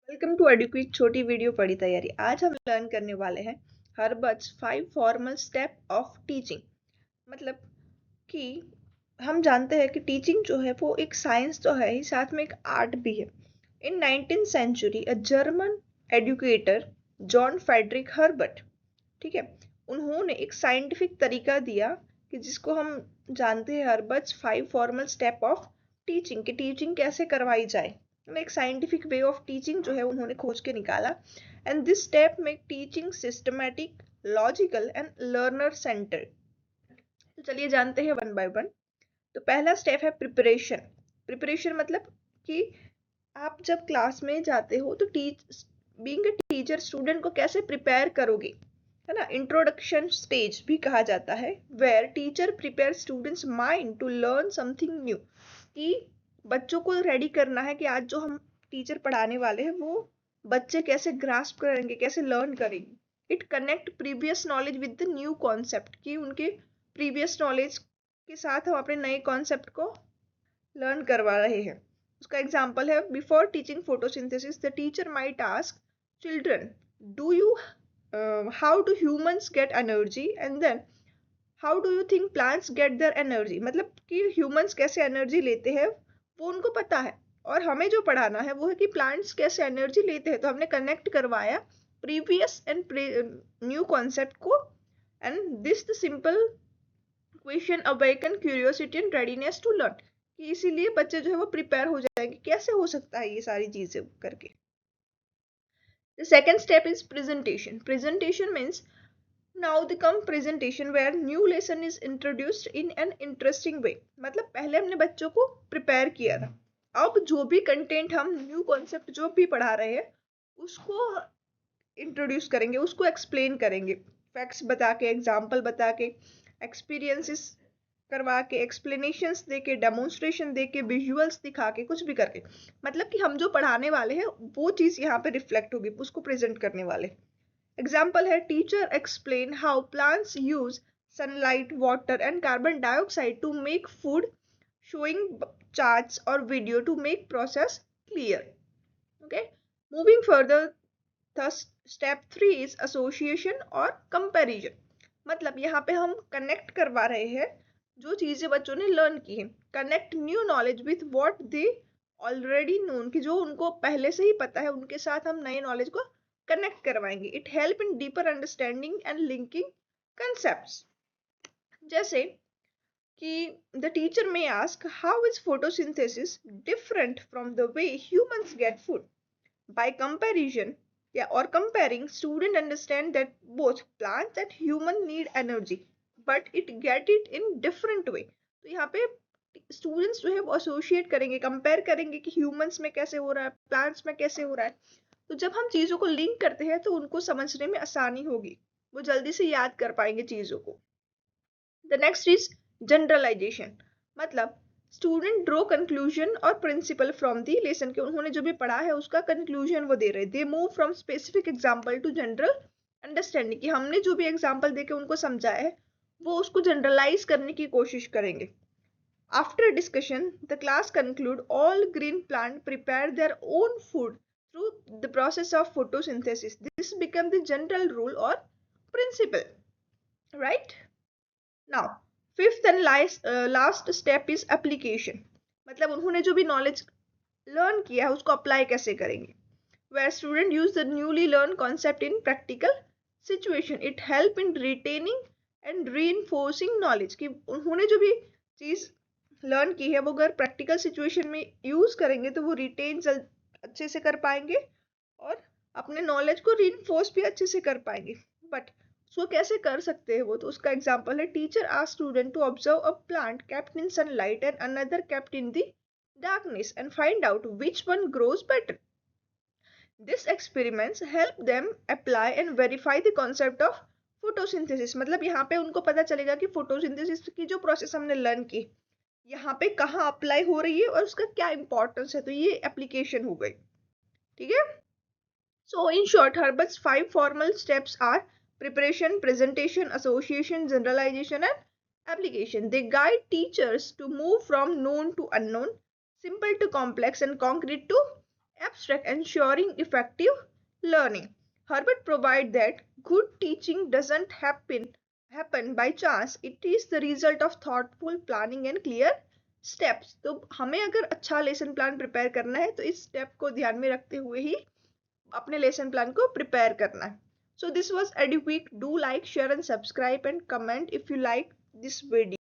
Welcome to एडुक्विक छोटी video पढ़ी तैयारी। आज हम लर्न करने वाले हैं Herbert's 5 formal step of teaching. मतलब कि हम जानते हैं कि टीचिंग जो है वो एक साइंस तो है ही, साथ में एक आर्ट भी है। In 19th century a German educator John Friedrich Herbart, ठीक है, उन्होंने एक साइंटिफिक तरीका दिया कि जिसको हम जानते हैं Herbert's 5 formal step of teaching, कि टीचिंग कैसे करवाई जाए। एक साइंटिफिक वे ऑफ टीचिंग जो है उन्होंने खोज के निकाला। And this step make teaching systematic, logical and learner centred. तो चलिए जानते हैं वन बाय वन। तो पहला स्टेप है प्रिपरेशन। प्रिपरेशन मतलब कि आप जब क्लास में जाते हो तो बीइंग अ टीचर स्टूडेंट को कैसे प्रिपेयर करोगे, है ना। इंट्रोडक्शन स्टेज भी कहा जाता है, where teacher prepare students mind to learn something new, कि बच्चों को रेडी करना है कि आज जो हम टीचर पढ़ाने वाले हैं वो बच्चे कैसे ग्रास्प करेंगे, कैसे लर्न करेंगे। It connect previous knowledge with the new concept, कि उनके प्रीवियस नॉलेज के साथ हम अपने नए कॉन्सेप्ट को लर्न करवा रहे हैं। उसका एग्जाम्पल है, before teaching photosynthesis the teacher might ask children, do you how do humans get energy, and then how do you think plants get their energy. मतलब कि ह्यूमंस कैसे एनर्जी लेते हैं वो उनको पता है, और हमें जो पढ़ाना है वो है कि प्लांट्स कैसे एनर्जी लेते हैं। तो हमने कनेक्ट करवाया प्रीवियस एंड न्यू कॉन्सेप्ट को, and this the simple question awaken curiosity and readiness to learn, कि इसीलिए बच्चे जो है वो प्रिपेयर हो जाएंगे कैसे हो सकता है ये सारी चीजें करके। The second step is presentation. Presentation means now the come presentation where new lesson is introduced in an interesting way. मतलब पहले हमने बच्चों को प्रिपेयर किया था, अब जो भी कंटेंट हम न्यू कॉन्सेप्ट जो भी पढ़ा रहे हैं उसको इंट्रोड्यूस करेंगे, उसको एक्सप्लेन करेंगे, फैक्ट्स बता के, एग्जाम्पल बता के, एक्सपीरियंसेस करवा के, एक्सप्लेनेशंस दे के, डेमोन्स्ट्रेशन दे के, विजुअल्स दिखा के, कुछ भी करके। मतलब कि हम जो पढ़ाने वाले हैं वो चीज़ यहाँ पे रिफ्लेक्ट होगी, उसको प्रेजेंट करने वाले। एग्जाम्पल है, teacher explain how plants use sunlight, water and carbon dioxide to make food, showing charts or video to make process clear. Okay, moving further, thus step 3 is association और comparison. मतलब यहाँ पे हम connect करवा रहे हैं जो चीजें बच्चों ने लर्न की है, connect new knowledge with what they already known, कि जो उनको पहले से ही पता है उनके साथ हम नए नॉलेज को कनेक्ट करवाएंगे। It help in deeper understanding and linking concepts. जैसे कि the teacher may ask, how is photosynthesis different from the way humans get food? By comparison, yeah, or comparing, student understand that both plants and human need energy, but it get it in different way. तो यहाँ पे students जो है वो associate करेंगे, compare करेंगे कि humans में कैसे हो रहा है, प्लांट्स में कैसे हो रहा है। तो जब हम चीजों को लिंक करते हैं तो उनको समझने में आसानी होगी, वो जल्दी से याद कर पाएंगे चीजों को। The next is generalisation. मतलब स्टूडेंट ड्रॉ कंक्लूजन और प्रिंसिपल फ्रॉम दी लेसन, के उन्होंने जो भी पढ़ा है उसका कंक्लूजन वो दे रहे। They move from specific example to general understanding, कि हमने जो भी एग्जाम्पल देके उनको समझाया है वो उसको जनरलाइज करने की कोशिश करेंगे। After discussion the class conclude all green plant prepare their own food through the process of photosynthesis. This become the general rule और principle, right. Now fifth and last step is application. मतलब उन्होंने जो भी knowledge learn किया है उसको apply कैसे करेंगे, where student use the newly learn concept in practical situation. It help in retaining and reinforcing knowledge, कि उन्होंने जो भी चीज लर्न की है वो अगर प्रैक्टिकल सिचुएशन में यूज करेंगे तो वो रिटेन अच्छे से कर पाएंगे और अपने नॉलेज को रीइंफोर्स भी अच्छे से कर पाएंगे। बट उसको कैसे कर सकते हैं वो, तो उसका एग्जाम्पल है, teacher ask student to observe a plant kept in sunlight and another kept in the darkness and find out which one grows better. This experiments help them apply and verify the concept of photosynthesis. मतलब यहाँ पे उनको पता चलेगा कि photosynthesis की जो process हमने लर्न की यहाँ पे कहाँ अप्लाई हो रही है और उसका क्या इंपॉर्टेंस है। तो ये एप्लीकेशन हो गई, ठीक है। So in short, Herbert's 5 formal steps are preparation, presentation, association, generalization and application. They guide teachers to move from known to unknown, simple to complex and concrete to Abstract, ensuring effective learning. Herbert provide that good teaching doesn't happen by chance. It is the result of thoughtful planning and clear steps. तो हमें अगर अच्छा lesson plan prepare करना है तो इस step को ध्यान में रखते हुए ही अपने लेसन प्लान को प्रिपेयर करना है. So this was EduWeek. Do like, share and subscribe and comment if you like this video.